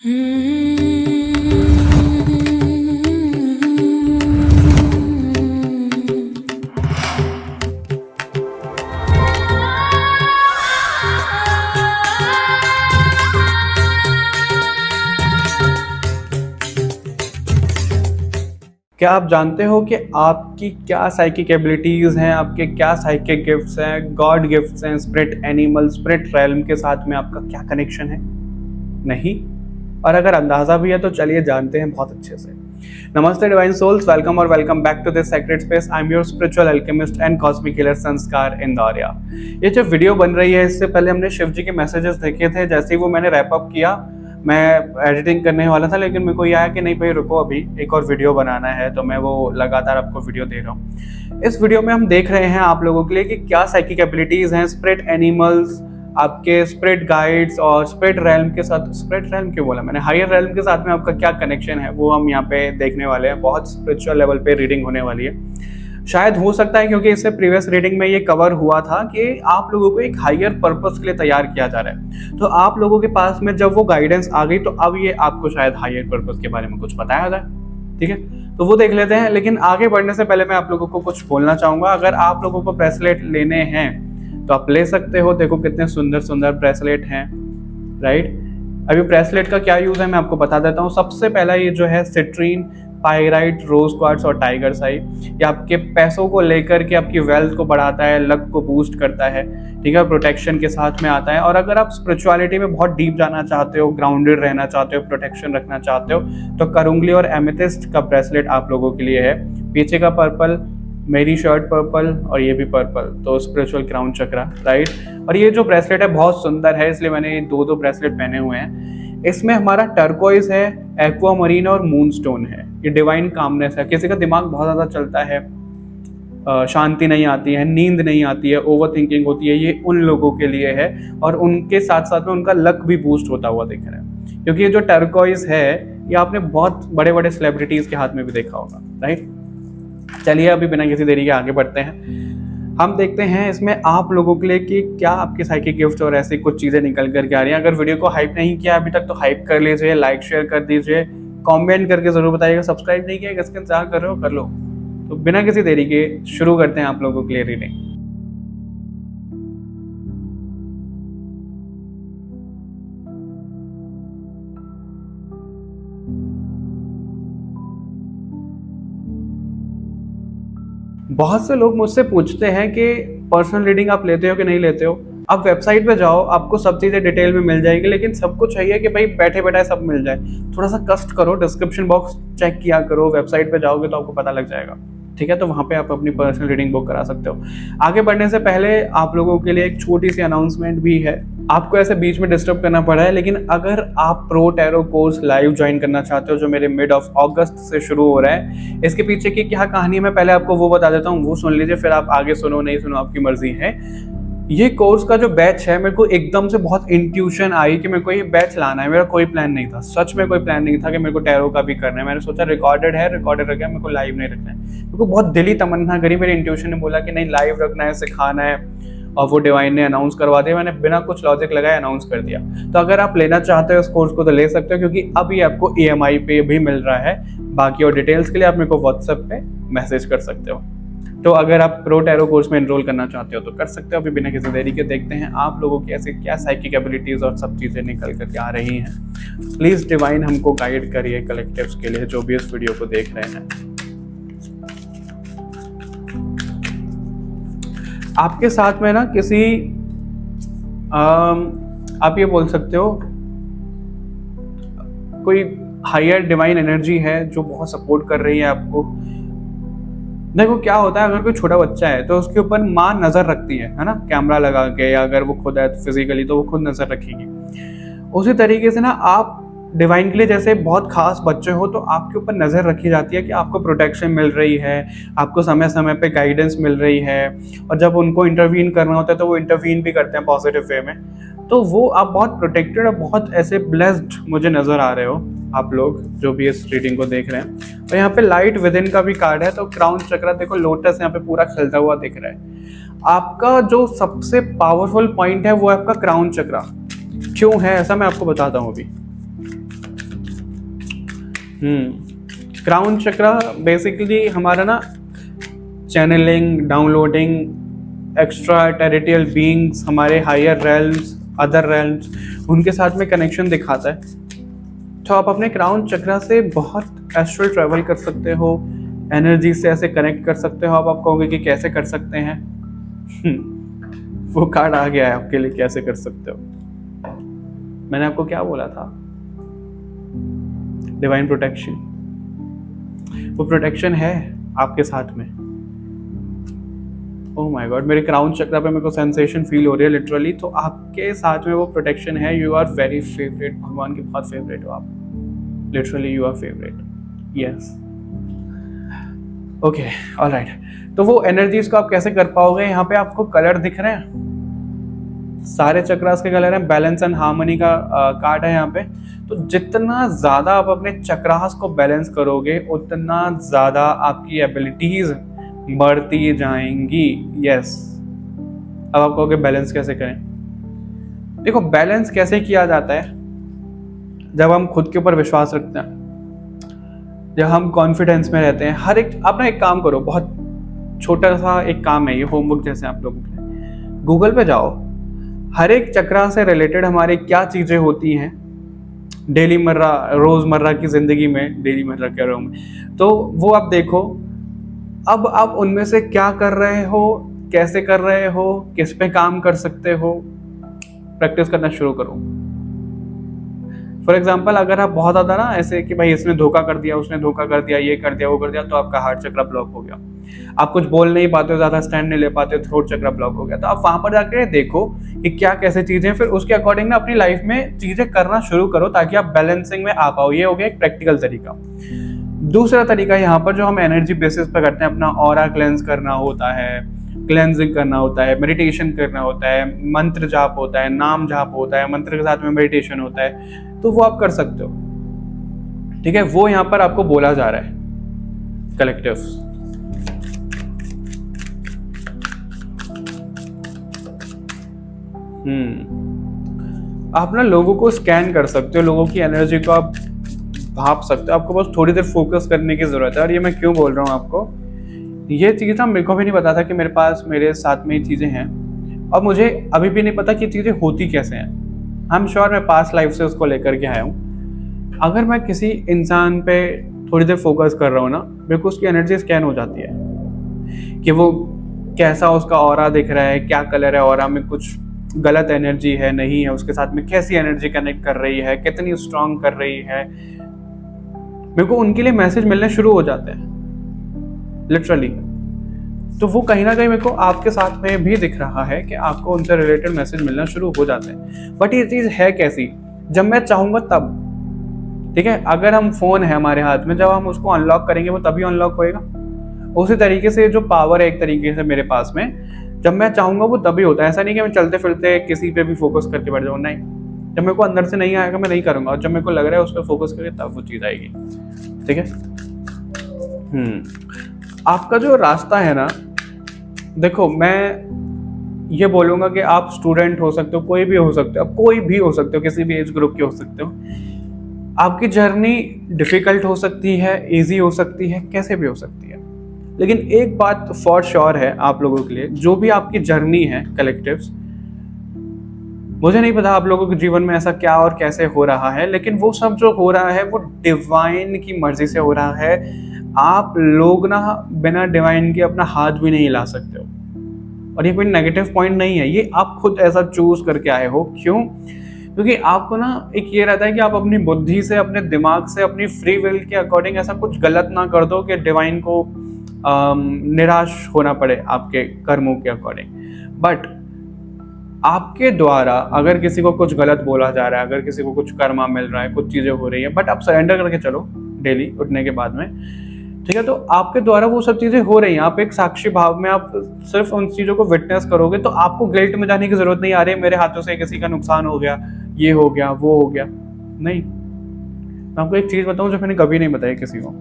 क्या आप जानते हो कि आपकी क्या साइकिक एबिलिटीज़ हैं, आपके क्या साइकिक गिफ्ट्स हैं, गॉड गिफ्ट्स हैं, स्पिरिट एनिमल, स्पिरिट रेल्म के साथ में आपका क्या कनेक्शन है? नहीं? और अगर अंदाज़ा भी है तो चलिए जानते हैं बहुत अच्छे से। नमस्ते डिवाइन सोल्स, वेलकम और welcome back to this sacred space. I am your spiritual alchemist and cosmic healer Sanskar Indoria. ये जो वीडियो बन रही है इससे पहले हमने शिव जी के मैसेजेस देखे थे। जैसे ही वो मैंने रैप अप किया, मैं एडिटिंग करने वाला था, लेकिन मेरे को ये आया कि नहीं भाई रुको, अभी एक और वीडियो बनाना है, तो मैं वो लगातार आपको वीडियो दे रहा हूँ। इस वीडियो में हम देख रहे हैं आप लोगों के लिए कि क्या साइकिक एबिलिटीज़ हैं, स्पिरिट एनिमल्स, आपके स्पिरिट गाइड्स और स्पिरिट रेल्म के साथ। स्पिरिट रेल्म क्यों बोला मैंने, हायर रेल्म के साथ में आपका क्या कनेक्शन है, वो हम यहाँ पे देखने वाले हैं। बहुत स्पिरिचुअल लेवल पे रीडिंग होने वाली है। शायद हो सकता है क्योंकि इससे प्रीवियस रीडिंग में ये कवर हुआ था कि आप लोगों को एक हायर पर्पस के लिए तैयार किया जा रहा है। तो आप लोगों के पास में जब वो गाइडेंस आ गई तो अब ये आपको शायद हायर पर्पस के बारे में कुछ बताया जाए। ठीक है, तो वो देख लेते हैं। लेकिन आगे बढ़ने से पहले मैं आप लोगों को कुछ बोलना चाहूँगा। अगर आप लोगों को ब्रेसलेट लेने हैं तो आप ले सकते हो। देखो कितने सुंदर सुंदर ब्रेसलेट हैं, राइट। अभी ब्रेसलेट का क्या यूज़ है मैं आपको बता देता हूँ। सबसे पहला ये जो है सिट्रीन, पायराइट, रोज क्वार्ट्स और टाइगर्स आई, ये आपके पैसों को लेकर के आपकी वेल्थ को बढ़ाता है, लक को बूस्ट करता है। ठीक है, प्रोटेक्शन के साथ में आता है। और अगर आप स्पिरिचुअलिटी में बहुत डीप जाना चाहते हो, ग्राउंडेड रहना चाहते हो, प्रोटेक्शन रखना चाहते हो, तो करुंगली और एमेथिस्ट का ब्रेसलेट आप लोगों के लिए है। पीछे का पर्पल, मेरी शर्ट पर्पल और ये भी पर्पल, तो स्पिरिचुअल क्राउन चक्रा, राइट। और ये जो ब्रेसलेट है बहुत सुंदर है, इसलिए मैंने दो ब्रेसलेट पहने हुए हैं। इसमें हमारा टर्कोइज है, एक्वामरीन और मूनस्टोन है। ये डिवाइन कामनेस है। किसी का दिमाग बहुत ज़्यादा चलता है, शांति नहीं आती है, नींद नहीं आती है, ओवर थिंकिंग होती है, ये उन लोगों के लिए है। और उनके साथ साथ में उनका लक भी बूस्ट होता हुआ दिख रहा है, क्योंकि ये जो टर्कोइज है ये आपने बहुत बड़े बड़े सेलिब्रिटीज़ के हाथ में भी देखा होगा, राइट। चलिए अभी बिना किसी देरी के आगे बढ़ते हैं। हम देखते हैं इसमें आप लोगों के लिए कि क्या आपके साइकिक गिफ्ट और ऐसी कुछ चीज़ें निकल करके आ रही हैं। अगर वीडियो को हाइप नहीं किया अभी तक तो हाइप कर लीजिए, लाइक शेयर कर दीजिए, कमेंट करके ज़रूर बताइएगा। सब्सक्राइब नहीं किया, किसके इंतजार कर रहे हो, कर लो। तो बिना किसी देरी के शुरू करते हैं आप लोगों के लिए रीडिंग। बहुत से लोग मुझसे पूछते हैं कि पर्सनल रीडिंग आप लेते हो कि नहीं लेते हो। आप वेबसाइट पे जाओ, आपको सब चीज़ें डिटेल में मिल जाएगी, लेकिन सबको चाहिए कि भाई बैठे बैठे सब मिल जाए। थोड़ा सा कष्ट करो, डिस्क्रिप्शन बॉक्स चेक किया करो, वेबसाइट पे जाओगे तो आपको पता लग जाएगा। ठीक है, तो वहाँ पे आप अपनी पर्सनल रीडिंग बुक करा सकते हो। आगे बढ़ने से पहले आप लोगों के लिए एक छोटी सी अनाउंसमेंट भी है। आपको ऐसे बीच में डिस्टर्ब करना पड़ा है, लेकिन अगर आप pro tarot course live join करना चाहते हो जो मेरे मिड ऑफ अगस्त से शुरू हो रहा है, इसके पीछे की क्या कहानी है मैं पहले आपको वो बता देता हूँ, वो सुन लीजिए, फिर आप आगे सुनो नहीं सुनो आपकी मर्जी है। ये कोर्स का जो बैच है, मेरे को एकदम से बहुत इंट्यूशन आई कि मेरे को ये बैच लाना है। मेरा कोई प्लान नहीं था, सच में कोई प्लान नहीं था कि मेरे को टैरो का भी करना है। मैंने सोचा रिकॉर्डेड है, रिकॉर्डेड रखा है, मेरे को लाइव नहीं रखना है। मेरे को बहुत दिली तमन्ना करी, मेरे इंट्यूशन ने बोला कि नहीं लाइव रखना है, सिखाना है, और वो डिवाइन ने अनाउंस करवा दिया। मैंने बिना कुछ लॉजिक लगाए अनाउंस कर दिया। तो अगर आप लेना चाहते हो इस कोर्स को तो ले सकते हो, क्योंकि अब ये आपको EMI पे भी मिल रहा है। बाकी और डिटेल्स के लिए आप मेरे को व्हाट्सएप पे मैसेज कर सकते हो। तो अगर आप प्रो टैरो कोर्स में एनरोल करना चाहते हो तो कर सकते हो। अभी बिना किसी देरी के देखते हैं आप लोगों की ऐसे क्या साइकिक एबिलिटीज़ और सब चीज़ें निकल करके आ रही हैं। प्लीज़ डिवाइन हमको गाइड करिए कलेक्टिव्स के लिए जो भी इस वीडियो को देख रहे हैं। आपके साथ में ना किसी आप ये बोल सकते हो कोई हायर डिवाइन एनर्जी है जो बहुत सपोर्ट कर रही है आपको। देखो क्या होता है, अगर कोई छोटा बच्चा है तो उसके ऊपर माँ नज़र रखती है ना, कैमरा लगा के, या अगर वो खुद है फिजिकली तो वो खुद नज़र रखेगी। उसी तरीके से ना आप डिवाइन के लिए जैसे बहुत खास बच्चे हो तो आपके ऊपर नज़र रखी जाती है कि आपको प्रोटेक्शन मिल रही है, आपको समय समय पे गाइडेंस मिल रही है। और जब उनको इंटरवीन करना होता है तो वो इंटरवीन भी करते हैं पॉजिटिव वे में। तो वो आप बहुत प्रोटेक्टेड और बहुत ऐसे ब्लेस्ड मुझे नज़र आ रहे हो आप लोग जो भी इस रीडिंग को देख रहे हैं। और यहाँ पे लाइट विद इन का भी कार्ड है, तो क्राउन चक्र देखो, लोटस यहाँ पे पूरा खिलता हुआ दिख रहा है। आपका जो सबसे पावरफुल पॉइंट है वो है आपका क्राउन चक्र। क्यों है ऐसा मैं आपको बताता हूँ अभी। क्राउन चक्रा बेसिकली हमारा ना channeling, downloading, extra terrestrial beings, हमारे हायर रेल्म्स, अदर रेल्म्स, उनके साथ में कनेक्शन दिखाता है। तो आप अपने क्राउन चक्रा से बहुत एस्ट्रल ट्रैवल कर सकते हो, एनर्जी से ऐसे कनेक्ट कर सकते हो। आप कहोगे कि कैसे कर सकते हैं? वो कार्ड आ गया है आपके लिए, कैसे कर सकते हो। मैंने आपको क्या बोला था? Divine protection. वो प्रोटेक्शन है आपके साथ में। ओह माय गॉड, मेरे क्राउन चक्रा पे मेरे को सेंसेशन फील हो रही है लिटरली। तो आपके साथ में वो प्रोटेक्शन है। यू आर वेरी फेवरेट, भगवान के बहुत फेवरेट हो आप। Literally you are favourite. Yes, okay, alright. तो वो एनर्जीज को आप कैसे कर पाओगे? यहाँ पे आपको कलर दिख रहे हैं, सारे चक्रास के कलर हैं। बैलेंस एंड हार्मनी का कार्ड है यहाँ पे। तो जितना ज्यादा आप अपने चक्रास को बैलेंस करोगे, उतना ज्यादा आपकी एबिलिटीज बढ़ती जाएंगी। यस, अब आप कहोगे बैलेंस कैसे करें? देखो, बैलेंस कैसे किया जाता है? जब हम खुद के ऊपर विश्वास रखते हैं, जब हम कॉन्फिडेंस में रहते हैं। हर एक, आप ना एक काम करो, बहुत छोटा सा एक काम है ये, होमवर्क जैसे आप लोगों के लिए। गूगल पे जाओ, हर एक चक्रा से रिलेटेड हमारे क्या चीजें होती हैं डेली मर्रा, रोजमर्रा की जिंदगी में, डेली मर्रा कह रहा हूँ मैं, तो वो आप देखो। अब आप उनमें से क्या कर रहे हो, कैसे कर रहे हो, किस पे काम कर सकते हो, प्रैक्टिस करना शुरू करो। फॉर एग्जाम्पल, अगर आप बहुत ज्यादा ना ऐसे कि भाई इसने धोखा कर दिया, उसने धोखा कर दिया, ये कर दिया, वो कर दिया, तो आपका हार्ट चक्रा ब्लॉक हो गया। आप कुछ बोल नहीं पाते हो, ज्यादा स्टैंड नहीं ले पाते हो, थ्रोट चक्रा ब्लॉक हो गया। तो आप वहां पर जाकर देखो कि क्या कैसे चीजें, फिर उसके अकॉर्डिंग ना अपनी लाइफ में चीजें करना शुरू करो, ताकि आप बैलेंसिंग में आ पाओ। ये हो गया एक प्रैक्टिकल तरीका। दूसरा तरीका यहाँ पर जो हम एनर्जी बेसिस पर करते हैं, अपना ऑरा क्लेंस करना होता है, क्लेंजिंग करना होता है, मेडिटेशन करना होता है, मंत्र जाप होता है, नाम जाप होता है, मंत्र के साथ में मेडिटेशन होता है, तो वो आप कर सकते हो। ठीक है, वो यहाँ पर आपको बोला जा रहा है कलेक्टिव। आप ना लोगों को स्कैन कर सकते हो, लोगों की एनर्जी को आप भाप सकते हो। आपको बस थोड़ी देर फोकस करने की जरूरत है। और ये मैं क्यों बोल रहा हूँ आपको, ये चीज़ ना मेरे को भी नहीं पता था कि मेरे साथ में ये चीज़ें हैं, और मुझे अभी भी नहीं पता कि चीज़ें होती कैसे हैं। आई एम श्योर मैं पास्ट लाइफ से उसको लेकर के आया हूँ। अगर मैं किसी इंसान पे थोड़ी देर फोकस कर रहा हूँ ना, मेरे को उसकी एनर्जी स्कैन हो जाती है कि वो कैसा उसका ऑरा दिख रहा है, क्या कलर है ऑरा में, कुछ गलत एनर्जी है नहीं है, उसके साथ में कैसी एनर्जी कनेक्ट कर रही है, कितनी स्ट्रांग कर रही है। मेरे को उनके लिए मैसेज मिलने शुरू हो जाते हैं लिटरली। तो वो कहीं ना कहीं मेरे को आपके साथ में भी दिख रहा है कि आपको उनसे रिलेटेड मैसेज मिलना शुरू हो जाते हैं। बट ये चीज़ है कैसी? जब मैं चाहूँगा तब। ठीक है, अगर हम फोन है हमारे हाथ में, जब हम उसको अनलॉक करेंगे वो तभी अनलॉक होएगा। उसी तरीके से जो पावर है एक तरीके से मेरे पास में, जब मैं चाहूँगा वो तभी होता है। ऐसा नहीं कि मैं चलते फिरते किसी पे भी फोकस करके बैठ जाऊँ, नहीं। जब मेरे को अंदर से नहीं आएगा मैं नहीं करूँगा, और जब मेरे को लग रहा है उस पर फोकस करके तब वो चीज़ आएगी। ठीक है। आपका जो रास्ता है ना, देखो मैं ये बोलूँगा कि आप स्टूडेंट हो सकते हो, कोई भी हो सकते हो, आप कोई भी हो सकते हो, किसी भी एज ग्रुप के हो सकते हो। आपकी जर्नी डिफ़िकल्ट हो सकती है, इजी हो सकती है, कैसे भी हो सकती है। लेकिन एक बात फॉर श्योर है आप लोगों के लिए, जो भी आपकी जर्नी है कलेक्टिव्स, मुझे नहीं पता आप लोगों के जीवन में ऐसा क्या और कैसे हो रहा है, लेकिन वो सब जो हो रहा है वो डिवाइन की मर्जी से हो रहा है। आप लोग ना बिना डिवाइन के अपना हाथ भी नहीं हिला सकते हो, और ये कोई नेगेटिव पॉइंट नहीं है, ये आप खुद ऐसा चूज करके आए हो। क्यों? क्योंकि आपको ना एक ये रहता है कि आप अपनी बुद्धि से, अपने दिमाग से, अपनी फ्री विल के अकॉर्डिंग ऐसा कुछ गलत ना कर दो कि डिवाइन को निराश होना पड़े आपके कर्मों के अकॉर्डिंग। बट आपके द्वारा अगर किसी को कुछ गलत बोला जा रहा है, अगर किसी को कुछ कर्मा मिल रहा है, कुछ चीज़ें हो रही है, बट आप सरेंडर करके चलो डेली उठने के बाद में, ठीक है, तो आपके द्वारा वो सब चीज़ें हो रही हैं। आप एक साक्षी भाव में आप सिर्फ उन चीज़ों को विटनेस करोगे, तो आपको गिल्ट में जाने की जरूरत नहीं आ रही मेरे हाथों से किसी का नुकसान हो गया, ये हो गया, वो हो गया। नहीं, मैं आपको एक चीज़ बताऊँ जो मैंने कभी नहीं बताई किसी को।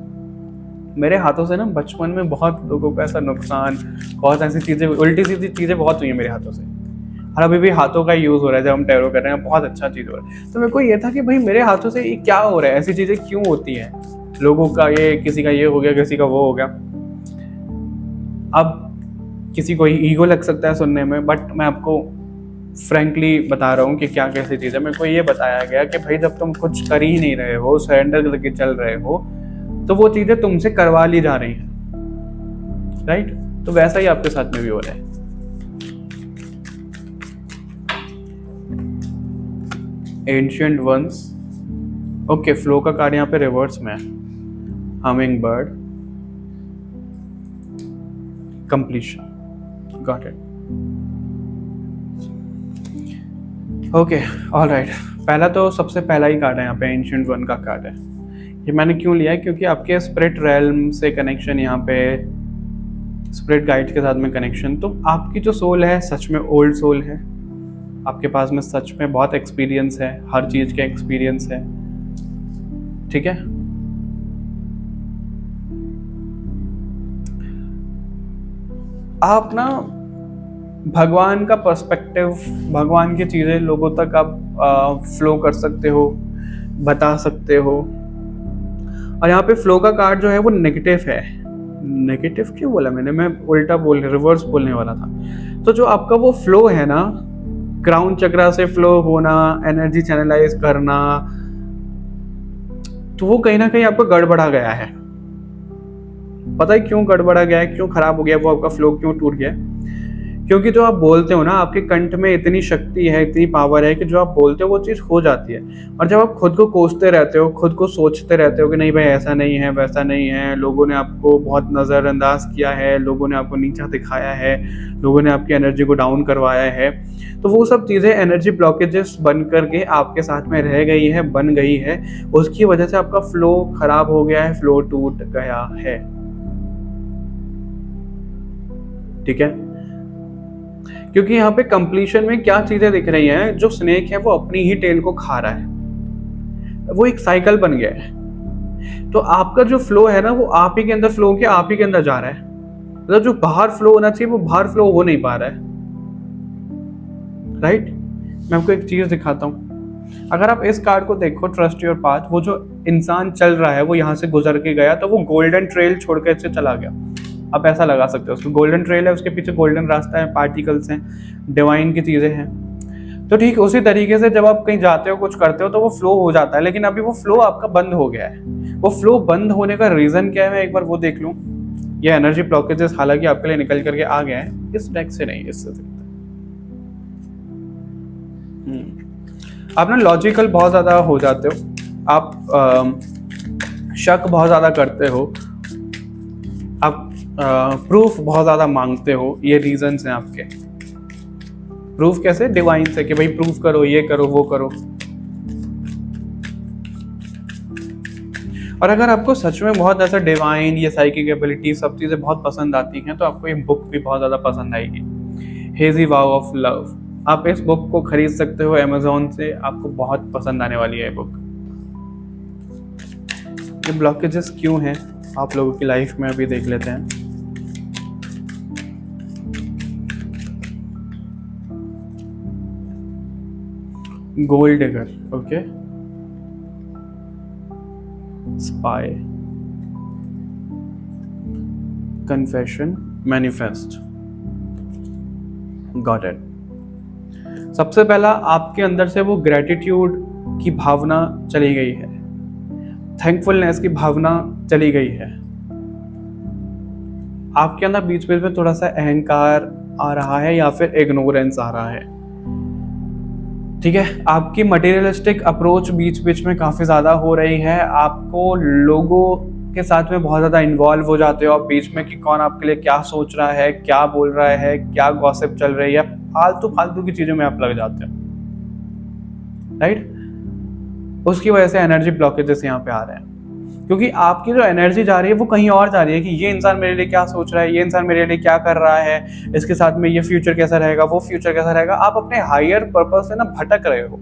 मेरे हाथों से ना बचपन में बहुत लोगों को ऐसा नुकसान, बहुत ऐसी चीज़ें, उल्टी सीधी चीज़ें बहुत हुई हैं मेरे हाथों से, और अभी भी हाथों का यूज़ हो रहा है जब हम टैरो कर रहे हैं, बहुत अच्छा चीज़ हो रहा है। तो मेरे को ये था कि भाई मेरे हाथों से ये क्या हो रहा है, ऐसी चीज़ें क्यों होती हैं, लोगों का ये, किसी का ये हो गया, किसी का वो हो गया। अब किसी को ईगो लग सकता है सुनने में, बट मैं आपको फ्रैंकली बता रहा हूँ कि क्या कैसी चीज़ है। मेरे को ये बताया गया कि भाई जब तुम कुछ कर ही नहीं रहे हो, सरेंडर करके चल रहे हो, तो वो चीज़ें तुमसे करवा ली जा रही हैं, राइट? तो वैसा ही आपके साथ में भी हो रहा है। एंशिएंट वंस, ओके, फ्लो का कार्ड यहाँ पे रिवर्स में है। Humming bird, completion, got it. Okay, alright. पहला तो सबसे पहला ही कार्ड है यहाँ पे, एंशिएंट वन का कार्ड है। ये मैंने क्यों लिया है? क्योंकि आपके स्पिरिट रेल्म से कनेक्शन, यहाँ पे स्पिरिट गाइड के साथ में कनेक्शन। तो आपकी जो सोल है सच में ओल्ड सोल है, आपके पास में सच में बहुत एक्सपीरियंस है, हर चीज का एक्सपीरियंस है, ठीक है? आप ना भगवान का पर्सपेक्टिव, भगवान की चीजें लोगों तक आप फ्लो कर सकते हो, बता सकते हो। और यहाँ पे फ्लो का कार्ड जो है वो नेगेटिव है। नेगेटिव क्यों बोला मैंने? मैं उल्टा रिवर्स बोलने वाला था। तो जो आपका वो फ्लो है ना, क्राउन चक्रा से फ्लो होना, एनर्जी चैनलाइज करना, तो वो कहीं ना कहीं आपको गड़बड़ा गया है। पता है क्यों गड़बड़ा गया है, क्यों खराब हो गया वो आपका फ्लो, क्यों टूट गया? क्योंकि जो आप बोलते हो ना, आपके कंठ में इतनी शक्ति है, इतनी पावर है कि जो आप बोलते हो वो चीज़ हो जाती है। और जब आप खुद को कोसते रहते हो, खुद को सोचते रहते हो कि नहीं भाई ऐसा नहीं है, वैसा नहीं है, लोगों ने आपको बहुत नज़रअंदाज किया है, लोगों ने आपको नीचा दिखाया है, लोगों ने आपकी एनर्जी को डाउन करवाया है, तो वो सब चीज़ें एनर्जी ब्लॉकेजेस बन करके आपके साथ में रह गई है, बन गई है। उसकी वजह से आपका फ्लो खराब हो गया है, फ्लो टूट गया है, ठीक है? क्योंकि यहाँ पे कंप्लीशन में क्या चीजें दिख रही हैं, जो स्नेक है वो अपनी ही टेल को खा रहा है, वो एक साइकिल बन गया है। तो आपका जो फ्लो है ना, वो आप ही के अंदर फ्लो के आप ही के अंदर जा रहा है। मतलब जो बाहर फ्लो होना चाहिए वो बाहर फ्लो हो नहीं पा रहा है, राइट? मैं आपको एक चीज दिखाता हूँ। अगर आप इस कार्ड को देखो, ट्रस्ट योर पाथ, वो जो इंसान चल रहा है वो यहाँ से गुजर के गया, तो वो गोल्डन ट्रेल छोड़ के इससे चला गया। आप ऐसा लगा सकते हो, उसको गोल्डन ट्रेल है, उसके पीछे गोल्डन रास्ता है, पार्टिकल्स हैं, डिवाइन की चीजें हैं। तो ठीक उसी तरीके से जब आप कहीं जाते हो, कुछ करते हो, तो वो फ्लो हो जाता है। लेकिन अभी वो फ्लो आपका बंद हो गया है। वो फ्लो बंद होने का रीजन क्या है, मैं एक बार वो देख लूं। ये एनर्जी ब्लॉकेजेस हालांकि आपके लिए निकल करके आ गए हैं, इस डेक से नहीं, इससे आप ना लॉजिकल बहुत ज्यादा हो जाते हो, आप शक बहुत ज्यादा करते हो, आप प्रूफ बहुत ज़्यादा मांगते हो। ये रीजंस हैं आपके। प्रूफ कैसे? डिवाइन से, कि भाई प्रूफ करो, ये करो, वो करो। और अगर आपको सच में बहुत ऐसा डिवाइन, ये साइकिक एबिलिटी, सब चीज़ें बहुत पसंद आती हैं, तो आपको ये बुक भी बहुत ज़्यादा पसंद आएगी, हेजी वाव ऑफ लव। आप इस बुक को खरीद सकते हो अमेजोन से, आपको बहुत पसंद आने वाली है बुक। ये ब्लॉकेजेस क्यों हैं आप लोगों की लाइफ में, अभी देख लेते हैं। Gold digger, okay, spy, confession, manifest, got it. सबसे पहला आपके अंदर से वो ग्रेटिट्यूड की भावना चली गई है, थैंकफुलनेस की भावना चली गई है। आपके अंदर बीच बीच में थोड़ा सा अहंकार आ रहा है या फिर इग्नोरेंस आ रहा है, ठीक है? आपकी मटेरियलिस्टिक अप्रोच बीच बीच में काफ़ी ज़्यादा हो रही है। आपको लोगों के साथ में बहुत ज़्यादा इन्वॉल्व हो जाते हो आप बीच में, कि कौन आपके लिए क्या सोच रहा है, क्या बोल रहा है, क्या गॉसिप चल रही है, फालतू फालतू की चीज़ों में आप लग जाते हो, राइट? उसकी वजह से एनर्जी ब्लॉकेजेस यहाँ पे आ रहे हैं, क्योंकि आपकी जो एनर्जी जा रही है वो कहीं और जा रही है, कि ये इंसान मेरे लिए क्या सोच रहा है, ये इंसान मेरे लिए क्या कर रहा है, इसके साथ में ये फ्यूचर कैसा रहेगा, वो फ्यूचर कैसा रहेगा। आप अपने हायर पर्पस से ना भटक रहे हो।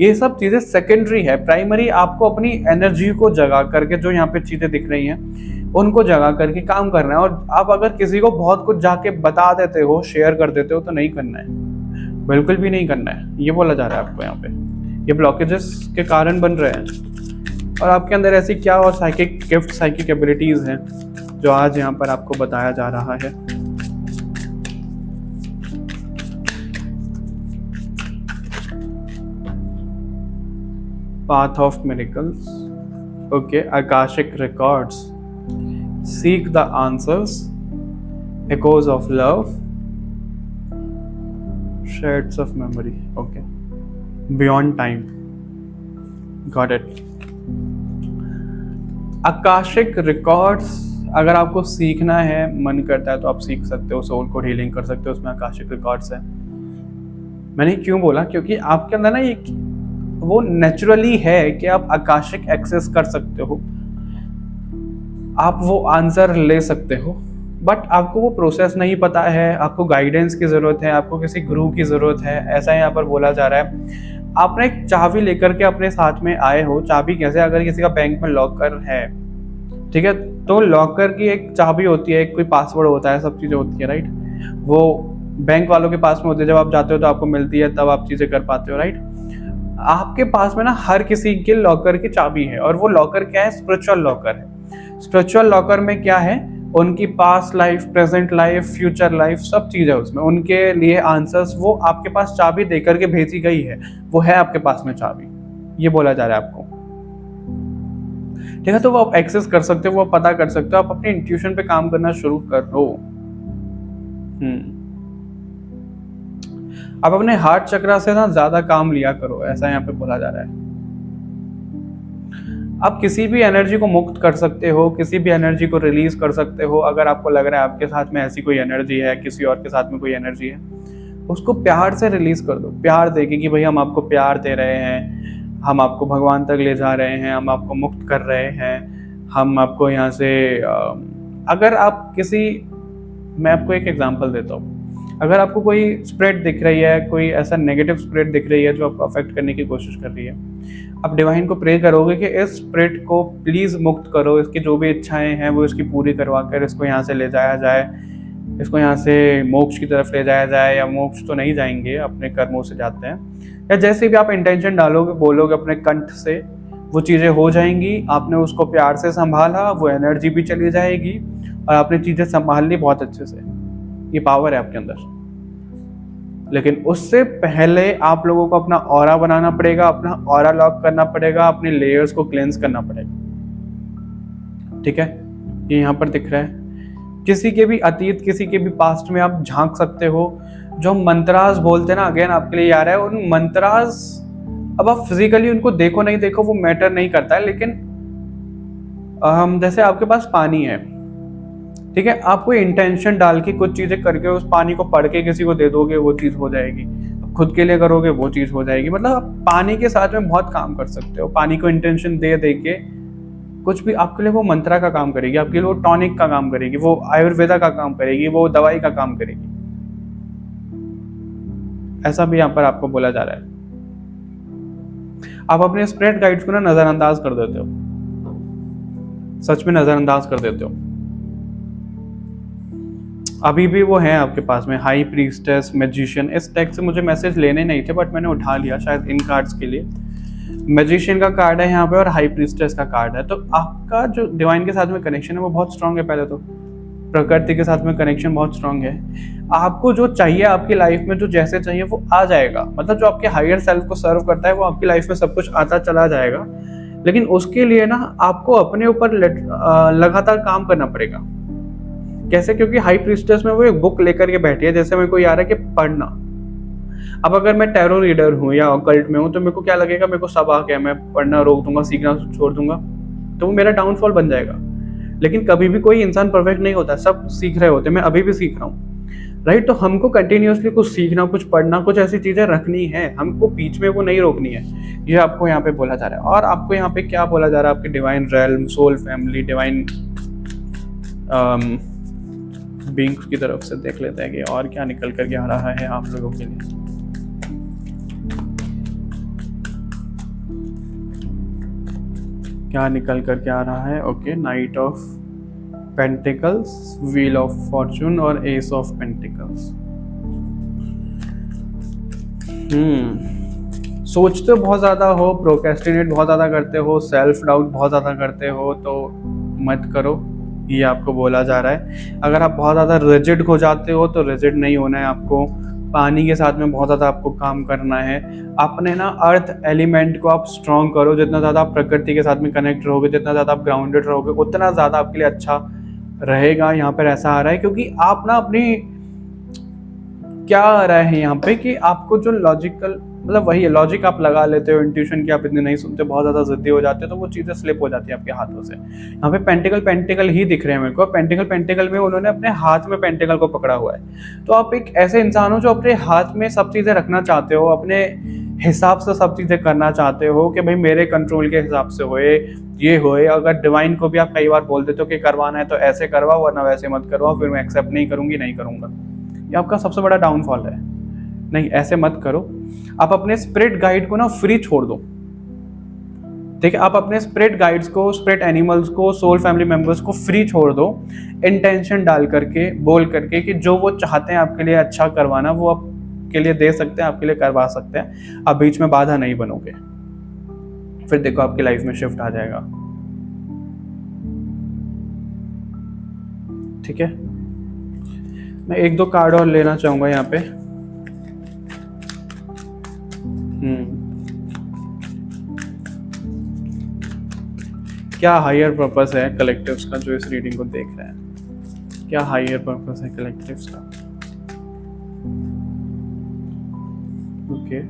ये सब चीज़ें सेकेंडरी है। प्राइमरी आपको अपनी एनर्जी को जगा करके, जो यहाँ पे चीज़ें दिख रही हैं उनको जगा करके काम करना है। और आप अगर किसी को बहुत कुछ जाके बता देते हो, शेयर कर देते हो, तो नहीं करना है, बिल्कुल भी नहीं करना है। ये बोला जा रहा है आपको यहाँ पे। ये ब्लॉकेजेस के कारण बन रहे हैं। और आपके अंदर ऐसी क्या और साइकिक गिफ्ट, साइकिक एबिलिटीज हैं जो आज यहाँ पर आपको बताया जा रहा है। Path of miracles, okay, Akashic records, seek the answers, echoes of love, shards of memory, okay, beyond time, got it। Akashic records अगर आपको सीखना है, मन करता है तो आप सीख सकते हो, सोल को हीलिंग कर सकते हो, उसमें आकाशिक रिकॉर्ड्स है। मैंने क्यों बोला, क्योंकि आपके अंदर ना ये वो नेचुरली है कि आप आकाशिक एक्सेस कर सकते हो, आप वो आंसर ले सकते हो, बट आपको वो प्रोसेस नहीं पता है, आपको गाइडेंस की ज़रूरत है, आपको किसी गुरु की ज़रूरत है। ऐसा यहाँ पर बोला जा रहा है। आपने एक चाबी लेकर के अपने साथ में आए हो। चाबी कैसे, अगर किसी का बैंक में लॉकर है, ठीक है, तो लॉकर की एक चाबी होती है, कोई पासवर्ड होता है, सब चीज़ें होती है, राइट। वो बैंक वालों के पास में होती है, जब आप जाते हो तो आपको मिलती है, तब आप चीज़ें कर पाते हो, राइट। आपके पास में ना हर किसी के लॉकर की चाबी है, और वो लॉकर क्या है, स्पिरिचुअल लॉकर है। स्पिरिचुअल लॉकर में क्या है, उनकी past life, present life, future life, सब चीज़ है उसमें, उनके लिए आंसर्स वो आपके पास चाबी देकर के भेजी गई है, वो है आपके पास में चाबी, ये बोला जा रहा है आपको, ठीक है। तो वो आप एक्सेस कर सकते हो, वो पता कर सकते हो, आप अपने इंट्यूशन पे काम करना शुरू करो। आप अपने हार्ट चक्रा से ना ज्यादा काम लिया करो, ऐसा यहाँ पे बोला जा रहा है। आप किसी भी एनर्जी को मुक्त कर सकते हो, किसी भी एनर्जी को रिलीज कर सकते हो। अगर आपको लग रहा है आपके साथ में ऐसी कोई एनर्जी है, किसी और के साथ में कोई एनर्जी है, उसको प्यार से रिलीज कर दो। प्यार देके कि भाई हम आपको प्यार दे रहे हैं, हम आपको भगवान तक ले जा रहे हैं, हम आपको मुक्त कर रहे हैं, हम आपको यहाँ से अगर आप किसी, मैं आपको एक एग्जांपल देता हूँ, अगर आपको कोई स्पिरिट दिख रही है, कोई ऐसा नेगेटिव स्पिरिट दिख रही है जो आपको अफेक्ट करने की कोशिश कर रही है, आप डिवाइन को प्रे करोगे कि इस स्पिरिट को प्लीज़ मुक्त करो, इसकी जो भी इच्छाएं हैं वो इसकी पूरी करवा कर इसको यहाँ से ले जाया जाए, इसको यहाँ से मोक्ष की तरफ ले जाया जाए, या मोक्ष तो नहीं जाएंगे, अपने कर्मों से जाते हैं, या जैसे भी आप इंटेंशन डालोगे, बोलोगे अपने कंठ से, वो चीज़ें हो जाएंगी। आपने उसको प्यार से संभाला, वो एनर्जी भी चली जाएगी, और आपने चीज़ें संभाल ली बहुत अच्छे से। ये पावर है आपके अंदर। लेकिन उससे पहले आप लोगों को अपना ऑरा बनाना पड़ेगा, अपना ऑरा लॉक करना पड़ेगा, अपने लेयर्स को क्लेंस करना पड़ेगा, ठीक है। ये यहाँ पर दिख रहा है। किसी के भी अतीत, किसी के भी पास्ट में आप झांक सकते हो। जो मंत्रास बोलते हैं ना, अगेन आपके लिए याद है, उन मंत्रास, अब आप फिजिकली उनको देखो नहीं देखो वो मैटर नहीं करता है, लेकिन जैसे आपके पास पानी है, ठीक है, आप कोई इंटेंशन डाल के कुछ चीजें करके उस पानी को पढ़ के किसी को दे दोगे, वो चीज हो जाएगी। खुद के लिए करोगे, वो चीज हो जाएगी। मतलब आप पानी के साथ में बहुत काम कर सकते हो। पानी को इंटेंशन दे के कुछ भी आपके लिए वो मंत्रा का काम करेगी, आपके लिए वो टॉनिक का काम करेगी, वो आयुर्वेदा का काम करेगी, वो दवाई का काम करेगी। ऐसा भी यहाँ पर आपको बोला जा रहा है। आप अपने स्पिरिट गाइड्स को ना नजरअंदाज कर देते हो, सच में नजरअंदाज कर देते हो। अभी भी वो हैं आपके पास में, हाई प्रीस्टेस, मैजिशियन। इस टेक्स्ट से मुझे मैसेज लेने नहीं थे, बट मैंने उठा लिया शायद इन कार्ड्स के लिए। मैजिशियन का कार्ड है यहाँ पे और हाई प्रीस्टेस का कार्ड है। तो आपका जो डिवाइन के साथ में कनेक्शन है वो बहुत स्ट्रांग है। पहले तो प्रकृति के साथ में कनेक्शन बहुत स्ट्रांग है। आपको जो चाहिए आपकी लाइफ में, जो जैसे चाहिए वो आ जाएगा। मतलब जो आपके हायर सेल्फ को सर्व करता है वो आपकी लाइफ में सब कुछ आता चला जाएगा। लेकिन उसके लिए ना आपको अपने ऊपर लगातार काम करना पड़ेगा। कैसे? क्योंकि हाई प्रीस्टेस में वो एक बुक लेकर के बैठी है, जैसे मेरे को याद है कि पढ़ना। अब अगर मैं टैरो रीडर हूँ या ऑकल्ट में हूँ तो मेरे को क्या लगेगा, मेरे को सब आ गया, मैं पढ़ना रोक दूंगा, सीखना छोड़ दूंगा, तो वो मेरा डाउनफॉल बन जाएगा। लेकिन कभी भी कोई इंसान परफेक्ट नहीं होता, सब सीख रहे होते, मैं अभी भी सीख रहा हूँ, राइट। तो हमको कंटिन्यूअसली कुछ सीखना, कुछ पढ़ना, कुछ ऐसी चीजें रखनी है, हमको बीच में वो नहीं रोकनी है। ये आपको यहाँ पे बोला जा रहा है। और आपको यहाँ पे क्या बोला जा रहा है, आपके divine realm, soul family, divine beings की तरफ से देख लेते हैं कि और क्या निकल करके आ रहा है आप लोगों के लिए। क्या निकल करके आ रहा है? Okay, night of pentacles, wheel of Fortune और एस ऑफ पेंटिकल्स। सोचते बहुत ज़्यादा हो, प्रोक्रेस्टिनेट बहुत ज़्यादा करते हो, सेल्फ डाउट बहुत ज़्यादा करते हो, तो मत करो, ये आपको बोला जा रहा है। अगर आप बहुत ज़्यादा रिजिड हो जाते हो तो रिजिड नहीं होना है आपको, पानी के साथ में बहुत ज़्यादा आपको काम करना है। अपने ना अर्थ एलिमेंट को आप स्ट्रॉन्ग करो, जितना ज़्यादा आप प्रकृति के साथ में कनेक्ट रहोगे, जितना ज़्यादा आप ग्राउंडेड रहोगे, उतना ज़्यादा आपके लिए अच्छा रहेगा। यहाँ पर ऐसा आ रहा है क्योंकि आप ना अपनी क्या आ रहा है यहाँ पे कि आपको जो लॉजिकल मतलब वही है, लॉजिक आप लगा लेते हो, इंट्यूशन की आप इतनी नहीं सुनते, बहुत ज़्यादा जिद्दी हो जाते हो, तो वो चीज़ें स्लिप हो जाती है आपके हाथों से। यहाँ पे पेंटिकल ही दिख रहे हैं मेरे को। पेंटिकल में उन्होंने अपने हाथ में पेंटिकल को पकड़ा हुआ है। तो आप एक ऐसे इंसान हो जो अपने हाथ में सब चीज़ें रखना चाहते हो, अपने हिसाब से सब चीज़ें करना चाहते हो कि भाई मेरे कंट्रोल के हिसाब से होए, ये होए। अगर डिवाइन को भी आप कई बार बोल देते हो कि करवाना है तो ऐसे करवाओ वरना वैसे मत करवाओ, फिर मैं एक्सेप्ट नहीं करूँगी, नहीं करूँगा। ये आपका सबसे बड़ा डाउनफॉल है। नहीं, ऐसे मत करो। आप अपने स्पिरिट गाइड को ना फ्री छोड़ दो। ठीक है, आप अपने स्पिरिट गाइड्स को, स्पिरिट एनिमल्स को, सोल फैमिली मेंबर्स को फ्री छोड़ दो, इंटेंशन डाल करके, बोल करके कि जो वो चाहते हैं आपके लिए अच्छा करवाना, वो आपके लिए दे सकते हैं, आपके लिए करवा सकते हैं। आप बीच में बाधा नहीं बनोगे, फिर देखो आपकी लाइफ में शिफ्ट आ जाएगा। ठीक है, मैं एक दो कार्ड और लेना चाहूंगा यहाँ पे। क्या हायर पर्पस है कलेक्टिव्स का जो इस रीडिंग को देख रहे हैं? क्या हायर पर्पस है कलेक्टिव्स का? ओके,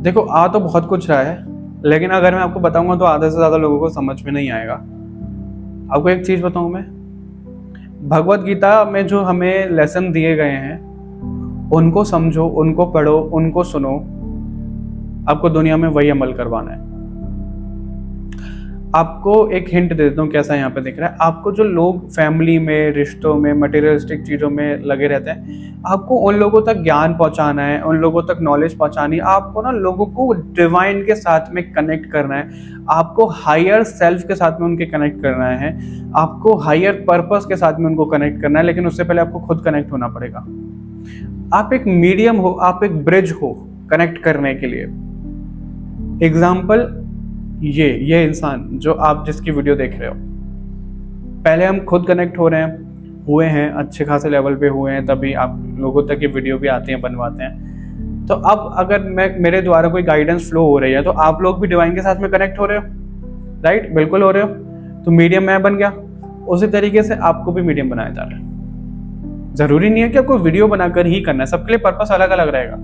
देखो आ तो बहुत कुछ रहा है, लेकिन अगर मैं आपको बताऊंगा तो आधे से ज्यादा लोगों को समझ में नहीं आएगा। आपको एक चीज बताऊं मैं, भगवत गीता में जो हमें लेसन दिए गए हैं उनको समझो, उनको पढ़ो, उनको सुनो। आपको दुनिया में वही अमल करवाना है। आपको एक हिंट दे देता हूँ कैसा यहाँ पे दिख रहा है। आपको जो लोग फैमिली में, रिश्तों में, मटेरियलिस्टिक चीज़ों में लगे रहते हैं, आपको उन लोगों तक ज्ञान पहुँचाना है, उन लोगों तक नॉलेज पहुँचानी है। आपको ना लोगों को डिवाइन के साथ में कनेक्ट करना है, आपको हायर सेल्फ के साथ में उनके कनेक्ट करना है, आपको हायर पर्पस के साथ में उनको कनेक्ट करना है। लेकिन उससे पहले आपको खुद कनेक्ट होना पड़ेगा। आप एक मीडियम हो, आप एक ब्रिज हो कनेक्ट करने के लिए। एग्जाम्पल ये इंसान जो आप जिसकी वीडियो देख रहे हो, पहले हम खुद कनेक्ट हुए हैं अच्छे खासे लेवल पे हुए हैं, तभी आप लोगों तक ये वीडियो भी आते हैं, बनवाते हैं। तो अब अगर मेरे द्वारा कोई गाइडेंस फ्लो हो रही है तो आप लोग भी डिवाइन के साथ में कनेक्ट हो रहे हो, राइट? बिल्कुल हो रहे हो। तो मीडियम मैं बन गया, उसी तरीके से आपको भी मीडियम बनाया जा रहा है। जरूरी नहीं है कि आपको वीडियो बनाकर ही करना है, सबके लिए पर्पस अलग अलग रहेगा,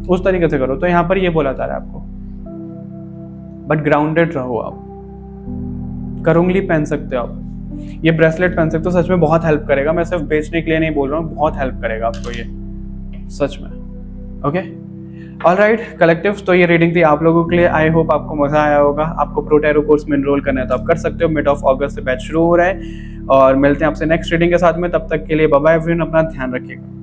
उस तरीके से करो। तो यहाँ पर ये बोला जा रहा है आपको, बट ग्राउंडेड रहो। आप करुंगली पहन सकते हो, आप ये ब्रेसलेट पहन सकते हो, सच में बहुत हेल्प करेगा। मैं सिर्फ बेचने के लिए नहीं बोल रहा हूँ, बहुत हेल्प करेगा आपको ये, सच में। ओके, ऑलराइट कलेक्टिव्स, तो ये रीडिंग थी आप लोगों के लिए। आई होप आपको मजा आया होगा। आपको प्रो टैरो कोर्स में एनरोल करना है तो आप कर सकते हो। मिड ऑफ अगस्त से बैच शुरू हो रहा है और मिलते हैं आपसे नेक्स्ट रीडिंग के साथ में। तब तक के लिए बाय बाय एवरीवन, अपना ध्यान रखिएगा।